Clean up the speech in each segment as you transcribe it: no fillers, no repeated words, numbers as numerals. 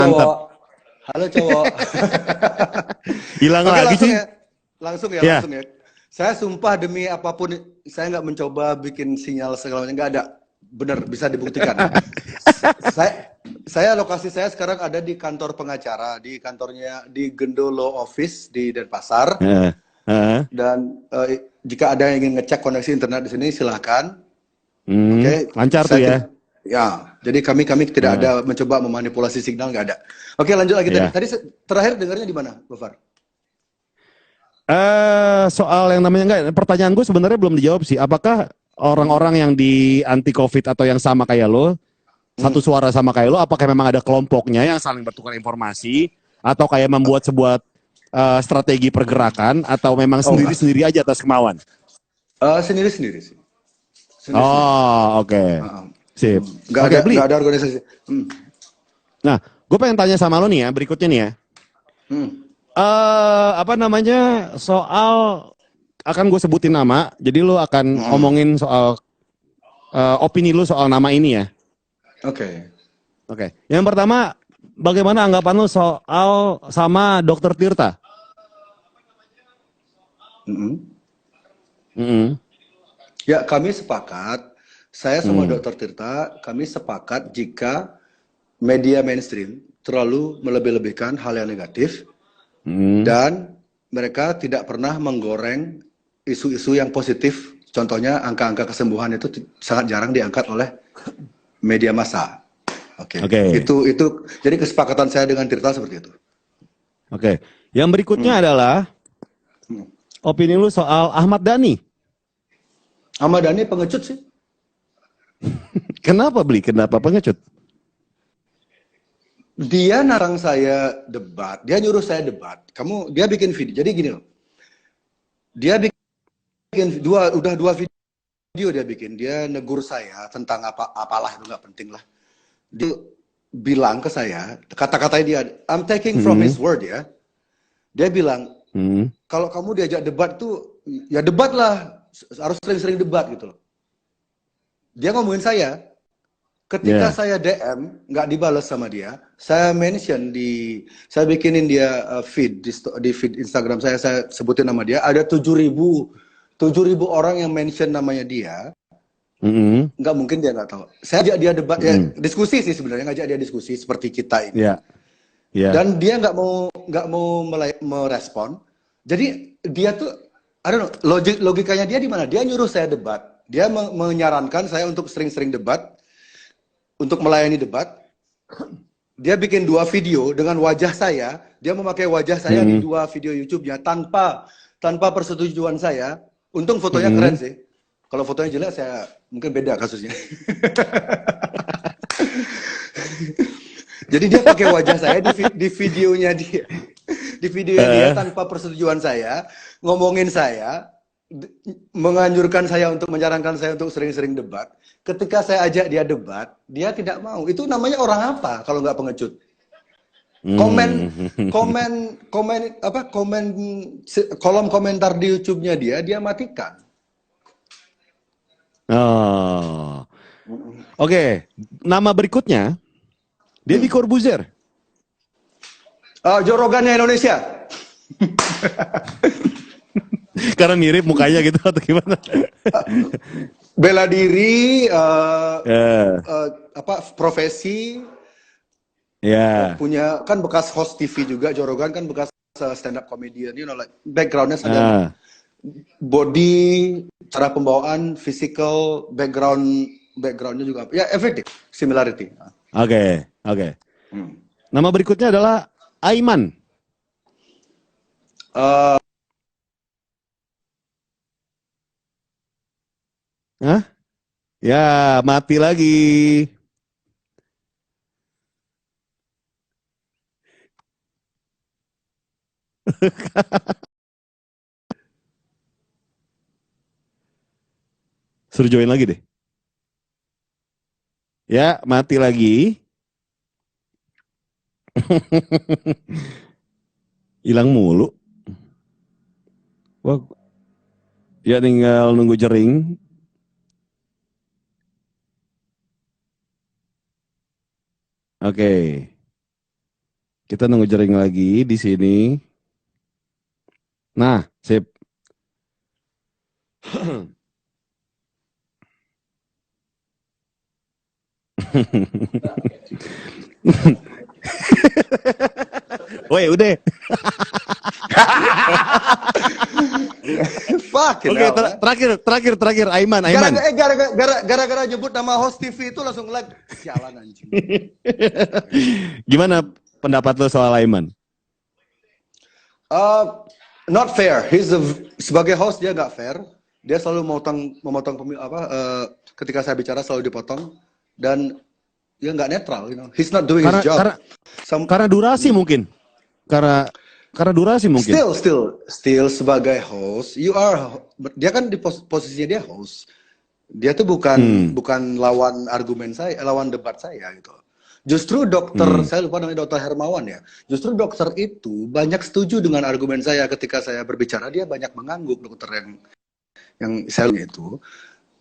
Mantap. cowok. Halo cowok. Hilang Oke lagi langsung sih. ya. Langsung ya, Ya. langsung ya. Saya sumpah demi apapun, saya nggak mencoba bikin sinyal segala macam, nggak ada. Bener, bisa dibuktikan. Saya lokasi saya sekarang ada di kantor pengacara, di kantornya di Gendo Law Office di Denpasar. Heeh. Heeh. Dan jika ada yang ingin ngecek koneksi internet di sini silahkan. Oke, Lancar tuh saya ya. tidak. Ya, jadi kami tidak Heeh. ada mencoba memanipulasi signal, nggak ada. Oke, lanjut lagi tadi. Ya. Tadi terakhir dengarnya di mana, Gofar? Soal yang namanya enggak, pertanyaan gue sebenarnya belum dijawab sih. Apakah orang-orang yang di anti COVID atau yang sama kayak lo, satu Hmm. suara sama kayak lo, apakah memang ada kelompoknya yang saling bertukar informasi atau kayak membuat sebuah strategi pergerakan atau memang Oh enggak, sendiri-sendiri aja atas kemauan? sendiri-sendiri sih, sendiri-sendiri. Oh, oke. Heeh. Sip. Nggak Oke, ada Bli. nggak ada organisasi. Hmm. Nah, gue pengen tanya sama lo nih ya, berikutnya nih ya. Hmm. Apa namanya, soal akan gue sebutin nama, jadi lo akan Hmm. ngomongin soal opini lo soal nama ini ya. Oke. Oke. Yang pertama, bagaimana anggapan lo soal sama Dokter Tirta? Hmm. Mm-mm. Ya, kami sepakat. Saya sama Mm. Dokter Tirta, kami sepakat jika media mainstream terlalu melebih-lebihkan hal yang negatif Mm. dan mereka tidak pernah menggoreng isu-isu yang positif. Contohnya angka-angka kesembuhan itu sangat jarang diangkat oleh media massa. Oke, Oke. itu jadi kesepakatan saya dengan Tirta seperti itu. Oke. Yang Hmm. berikutnya adalah Hmm. opini lu soal Ahmad Dhani. Ahmad Dhani pengecut sih. Kenapa Bli? Kenapa pengecut? Dia narang saya debat, dia nyuruh saya debat. Dia bikin video. Jadi gini loh. Dia bikin udah dua video dia bikin. Dia negur saya tentang apalah itu nggak penting lah. Dia bilang ke saya, kata-katanya dia, I'm taking from Hmm. his word ya. Dia bilang, Hmm. kalau kamu diajak debat tuh, ya debat lah. Harus sering-sering debat gitu loh. Dia ngomongin saya, ketika Ya. saya DM, nggak dibalas sama dia, saya mention saya bikinin dia feed, di feed Instagram saya sebutin nama dia, ada 7.000 orang yang mention namanya dia, Hmm. nggak mungkin dia nggak tahu. Saya ajak dia debat, ya Hmm. diskusi sih sebenarnya, ngajak dia diskusi seperti kita ini. Ya. Ya. Dan dia nggak mau merespon. Jadi dia tuh, I don't know, logikanya dia di mana? Dia nyuruh saya debat. Dia menyarankan saya untuk sering-sering debat, untuk melayani debat. Dia bikin 2 video dengan wajah saya. Dia memakai wajah saya di Hmm. 2 video YouTube-nya tanpa persetujuan saya. Untung fotonya keren Hmm. sih. Kalau fotonya jelek saya mungkin beda kasusnya. Jadi dia pakai wajah saya di videonya dia. Di videonya dia Eh. tanpa persetujuan saya, ngomongin saya, menganjurkan saya untuk menyarankan saya untuk sering-sering debat. Ketika saya ajak dia debat, dia tidak mau. Itu namanya orang apa kalau nggak pengecut? Komen komen komen apa komen kolom komentar di YouTube-nya dia matikan. Oh. Oke. Nama berikutnya Deddy Corbuzier. Jorogannya Indonesia. Karena mirip mukanya gitu atau gimana? Bela diri, Eh. profesi, Ya. punya kan bekas host TV juga. Jorogan kan bekas stand up comedian, like backgroundnya sarjana. Ah. Body, cara pembawaan, physical, backgroundnya juga, ya everything, similarity. Oke. Oke. Hmm. Nama berikutnya adalah Aiman. Uh, Hah? Ya, mati lagi. Suruh join lagi deh. Ya, mati lagi. Hilang mulu. Wah, ya tinggal nunggu jering. Oke. Kita nunggu Jering lagi di sini. Nah, sip. Woi, udah. Fucking Oke, hell, man. terakhir, Aiman. Gara-gara nyebut nama host TV itu langsung like, sialan anjing. Gimana pendapat lo soal Aiman? Not fair. Sebagai host dia nggak fair. Dia selalu memotong ketika saya bicara selalu dipotong dan dia nggak netral. You know, he's not doing his job. Karena durasi mungkin. Karena durasi mungkin. Still sebagai host, dia kan di posisinya dia host. Dia tuh bukan lawan argumen saya, lawan debat saya gitu. Justru saya lupa namanya Dokter Hermawan ya. Justru dokter itu banyak setuju dengan argumen saya ketika saya berbicara. Dia banyak mengangguk dokter yang saya itu.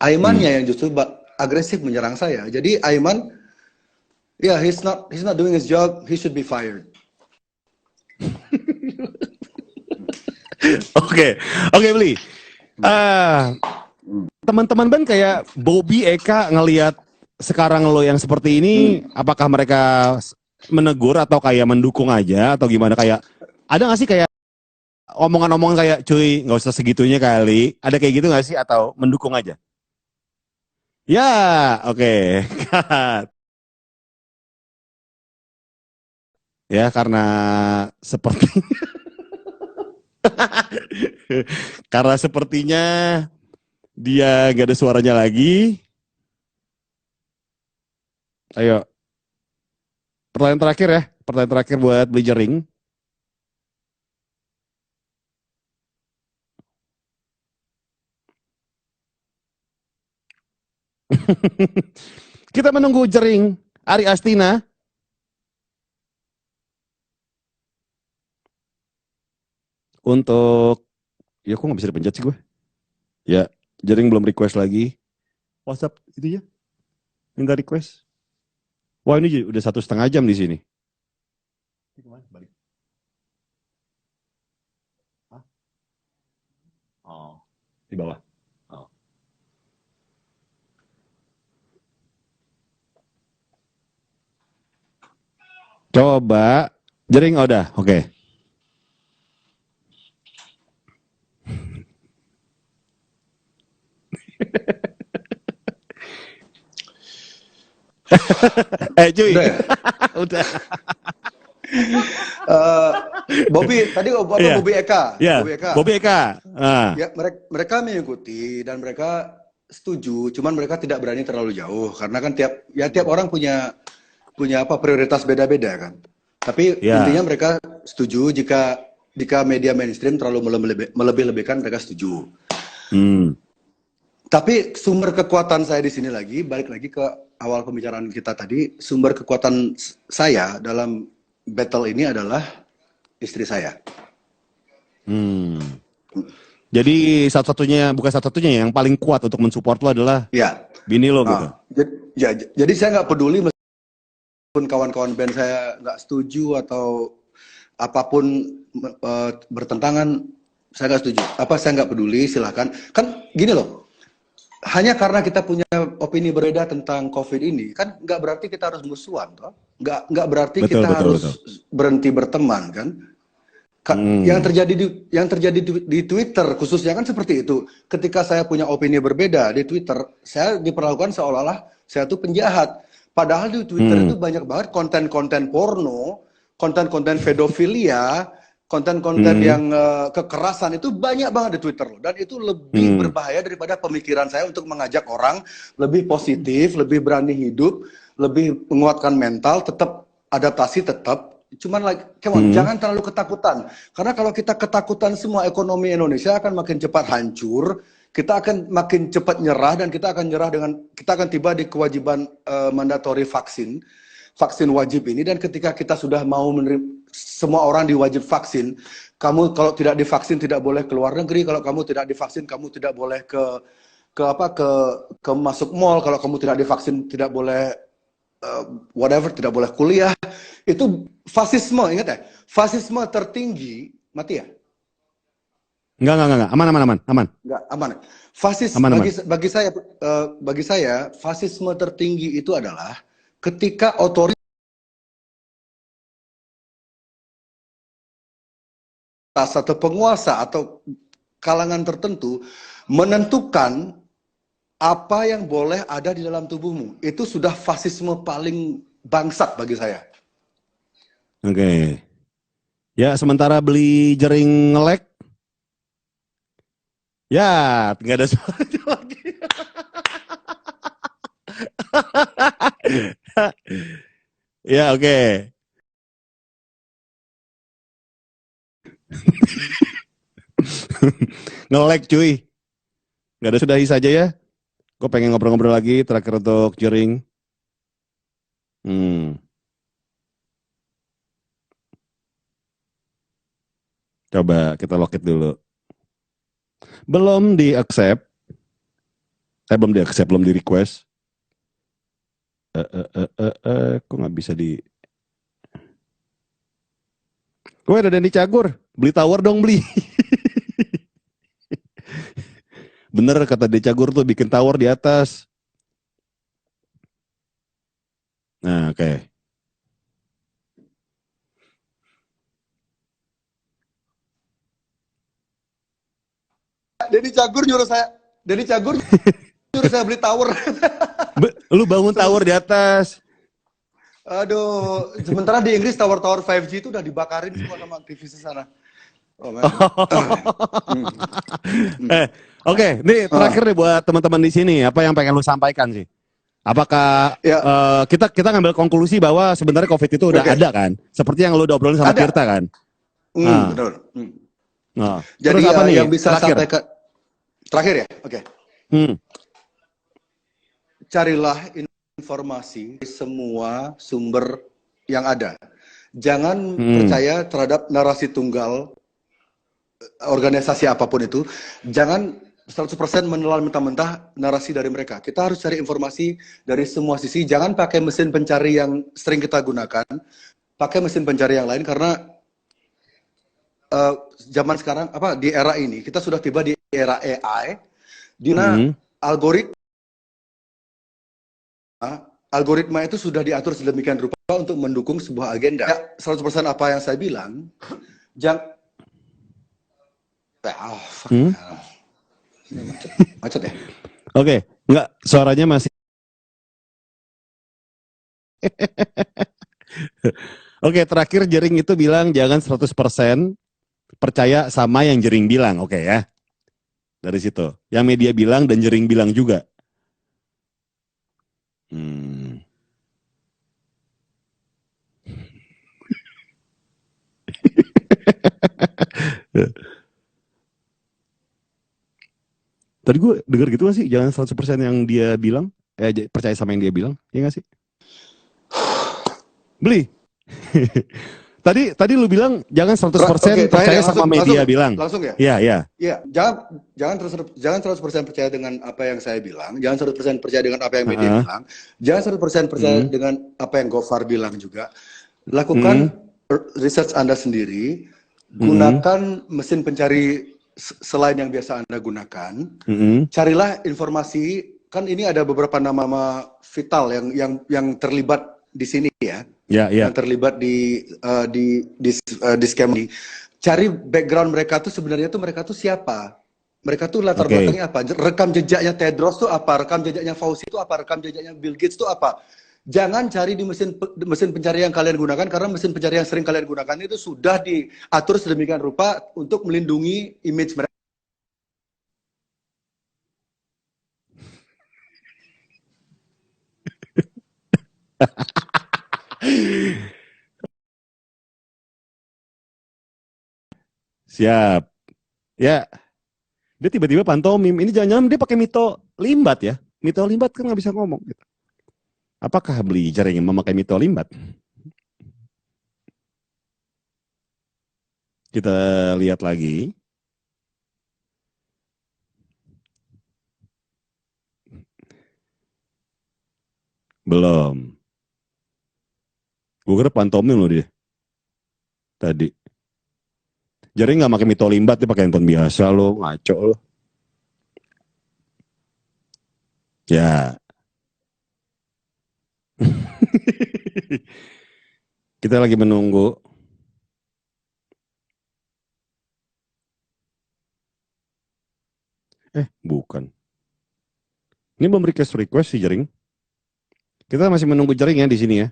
Aimannya yang justru agresif menyerang saya. Jadi Aiman, ya he's not doing his job. He should be fired. Oke, Beli. Teman-teman band kayak Bobby, Eka ngelihat sekarang lo yang seperti ini, apakah mereka menegur atau kayak mendukung aja atau gimana? Kayak ada nggak sih kayak omongan-omongan kayak cuy nggak usah segitunya kali, ada kayak gitu nggak sih atau mendukung aja? Ya, oke. Ya karena seperti karena sepertinya dia gak ada suaranya lagi. Ayo, pertanyaan terakhir buat Beli Jering. Kita menunggu Jering, Ari Astina. Untuk, ya kok gak bisa dipencet sih gue. Ya, Jering belum request lagi. WhatsApp itu ya, minta request. Wah ini udah 1,5 jam di sini. Balik. Hah? Oh, di bawah. Oh. Coba, Jering udah, oke. Cuy. Udah ya? Udah. Bobby tadi Bobby Eka. Yeah. Bobby Eka. Ya, mereka mengikuti dan mereka setuju, cuman mereka tidak berani terlalu jauh karena kan tiap orang punya prioritas beda-beda kan. Tapi intinya mereka setuju jika media mainstream terlalu melebih-lebihkan, mereka setuju. Tapi sumber kekuatan saya di sini balik lagi ke awal pembicaraan kita tadi, sumber kekuatan saya dalam battle ini adalah istri saya. Jadi bukan satu-satunya yang paling kuat untuk mensupport lo adalah bini lo gitu. Jadi saya nggak peduli meskipun kawan-kawan band saya nggak setuju atau apapun bertentangan, saya nggak setuju. Saya nggak peduli, silahkan. Kan gini loh. Hanya karena kita punya opini berbeda tentang COVID ini, kan nggak berarti kita harus musuhan, toh? Nggak berarti kita harus berhenti berteman, kan? Yang terjadi di Twitter khususnya kan seperti itu. Ketika saya punya opini berbeda di Twitter, saya diperlakukan seolah-olah saya tuh penjahat. Padahal di Twitter itu banyak banget konten-konten porno, konten-konten pedofilia, konten-konten yang kekerasan itu banyak banget di Twitter loh. Dan itu lebih berbahaya daripada pemikiran saya untuk mengajak orang lebih positif, lebih berani hidup, lebih menguatkan mental, tetap adaptasi tetap. Cuman jangan terlalu ketakutan. Karena kalau kita ketakutan, semua ekonomi Indonesia akan makin cepat hancur. Kita akan makin cepat nyerah dan kita akan tiba di kewajiban mandatori vaksin wajib ini. Dan ketika kita sudah mau menerima semua orang diwajib vaksin, kamu kalau tidak divaksin tidak boleh ke luar negeri, kalau kamu tidak divaksin kamu tidak boleh ke masuk mall, kalau kamu tidak divaksin tidak boleh tidak boleh kuliah. Itu fasisme, ingat ya? Fasisme tertinggi, mati ya? Enggak. Aman. Enggak, aman. Fasis Aman. bagi saya fasisme tertinggi itu adalah ketika otoritas atau penguasa atau kalangan tertentu menentukan apa yang boleh ada di dalam tubuhmu. Itu sudah fasisme paling bangsat bagi saya. Oke. Ya, sementara beli jering ngelek. Ya, nggak ada suaranya lagi. Ya, oke. Ngelek cuy. Nggak ada, sudahi saja ya. Gue pengen ngobrol-ngobrol lagi terakhir untuk jering. Hmm. Coba kita locket dulu. Belum di accept. Belum di accept, belum di request. Kok nggak bisa di... Gue ada Dani Cagur. Beli tower dong, beli. Bener kata Dani Cagur tuh, bikin tower di atas. Nah, oke. Denny Cagur nyuruh saya beli tower. Lu bangun tower di atas. Aduh, sementara di Inggris tower-tower 5G itu udah dibakarin semua sama aktivis di sana. Oh, man. Oke, nih terakhir nih buat teman-teman di sini, apa yang pengen lu sampaikan sih? Apakah Ya, kita ngambil konklusi bahwa sebenarnya COVID itu udah oke. ada kan? Seperti yang lu udah obrolin sama Ada. Tirta kan? Nah, Betul. nah. Terus Jadi apa nih? yang bisa Terakhir. sampaikan terakhir ya, oke. Hmm. Carilah informasi semua sumber yang ada. Jangan percaya terhadap narasi tunggal organisasi apapun itu. Jangan 100% menelan mentah-mentah narasi dari mereka. Kita harus cari informasi dari semua sisi. Jangan pakai mesin pencari yang sering kita gunakan. Pakai mesin pencari yang lain karena zaman sekarang di era ini kita sudah tiba di era AI di mana algoritma itu sudah diatur sedemikian rupa untuk mendukung sebuah agenda. Ya, 100% apa yang saya bilang, macet ya. Oke, enggak, suaranya masih. Oke, terakhir Jering itu bilang jangan 100% percaya sama yang Jering bilang, oke ya. Dari situ. Yang media bilang dan Jering bilang juga. Tadi gue denger gitu gak sih? Jangan 100% yang dia bilang. Percaya sama yang dia bilang. Iya gak sih? Beli. Tadi lu bilang jangan 100% percaya sama media bilang. Langsung ya? Iya. Iya, jangan 100% percaya dengan apa yang saya bilang, jangan 100% percaya dengan apa yang media bilang, jangan 100% percaya dengan apa yang Gofar bilang juga. Lakukan research Anda sendiri, gunakan mesin pencari selain yang biasa Anda gunakan. Carilah informasi, kan ini ada beberapa nama vital yang terlibat di sini ya. Yang terlibat di scam ini. Cari background mereka tuh sebenarnya tuh mereka tuh siapa? Mereka tuh latar belakangnya apa? Rekam jejaknya Tedros tuh apa? Rekam jejaknya Fauci tuh apa? Rekam jejaknya Bill Gates tuh apa? Jangan cari di mesin pencari yang kalian gunakan karena mesin pencari yang sering kalian gunakan itu sudah diatur sedemikian rupa untuk melindungi image mereka. Siap. Ya, dia tiba-tiba pantomim. Ini jangan-jangan dia pakai Mito Limbat ya. Mito Limbat kan nggak bisa ngomong. Gitu. Apakah beli jaring memakai Mito Limbat? Kita lihat lagi. Belum. Gue kira pantomim loh dia tadi. Jadi nggak pakai mitolimbat, dia pakai handphone biasa lo, ngaco lo. Ya. Kita lagi menunggu. Bukan. Ini belum request sih Jering. Kita masih menunggu Jering ya di sini ya.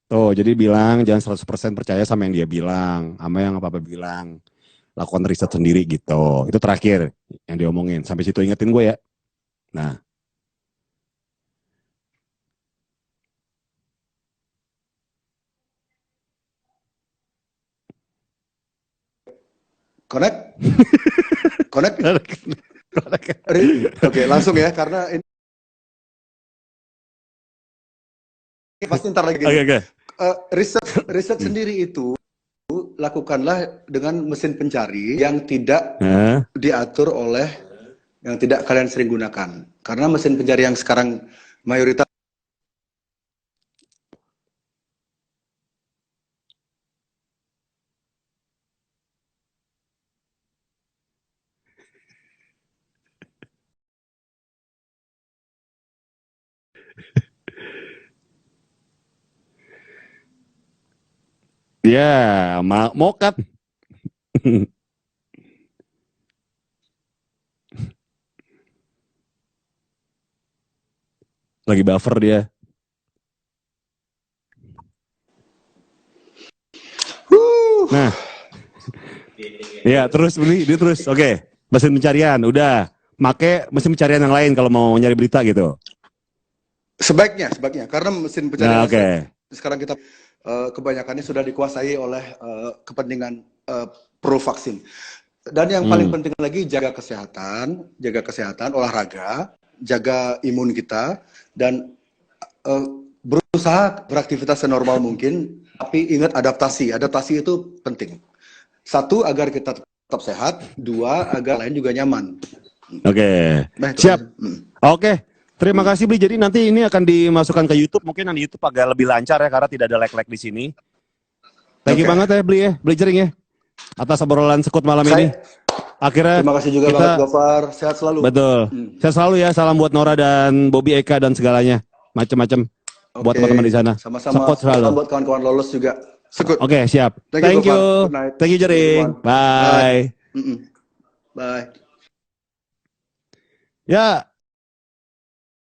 Tuh, jadi bilang jangan 100% percaya sama yang dia bilang, sama yang apa-apa bilang. Lakukan riset sendiri gitu. Itu terakhir yang diomongin. Sampai situ ingetin gue ya. Nah. Connect? Connect? Oke, langsung ya, karena ini pasti ntar lagi. Oke. Riset sendiri itu lakukanlah dengan mesin pencari yang tidak diatur oleh yang tidak kalian sering gunakan. Karena mesin pencari yang sekarang mayoritas Ya, mokat. Lagi buffer dia. Nah. Ya, terus beli, dia terus. Oke. Mesin pencarian, udah. Make mesin pencarian yang lain kalau mau nyari berita gitu. sebaiknya karena mesin pencarian sekarang kita kebanyakannya sudah dikuasai oleh kepentingan pro vaksin. Dan yang paling penting lagi jaga kesehatan, olahraga, jaga imun kita dan berusaha beraktivitas senormal mungkin, tapi ingat adaptasi itu penting. 1, agar kita tetap sehat, 2, agar lain juga nyaman. Oke. Siap. Oke. Terima kasih Bli. Jadi nanti ini akan dimasukkan ke YouTube. Mungkin di YouTube agak lebih lancar ya karena tidak ada lag-lag di sini. Thank you banget ya Bli Jering ya. Atas obrolan sekut malam ini. Akhirnya terima kasih juga banget Gofar. Sehat selalu. Betul. Sehat selalu ya. Salam buat Nora dan Bobby Eka dan segalanya. Macam-macam buat teman-teman di sana. Sama-sama. Salam buat kawan-kawan lolos juga. Sekut. Oke, siap. Thank you. Thank you Jering. Bye. Bye. Ya.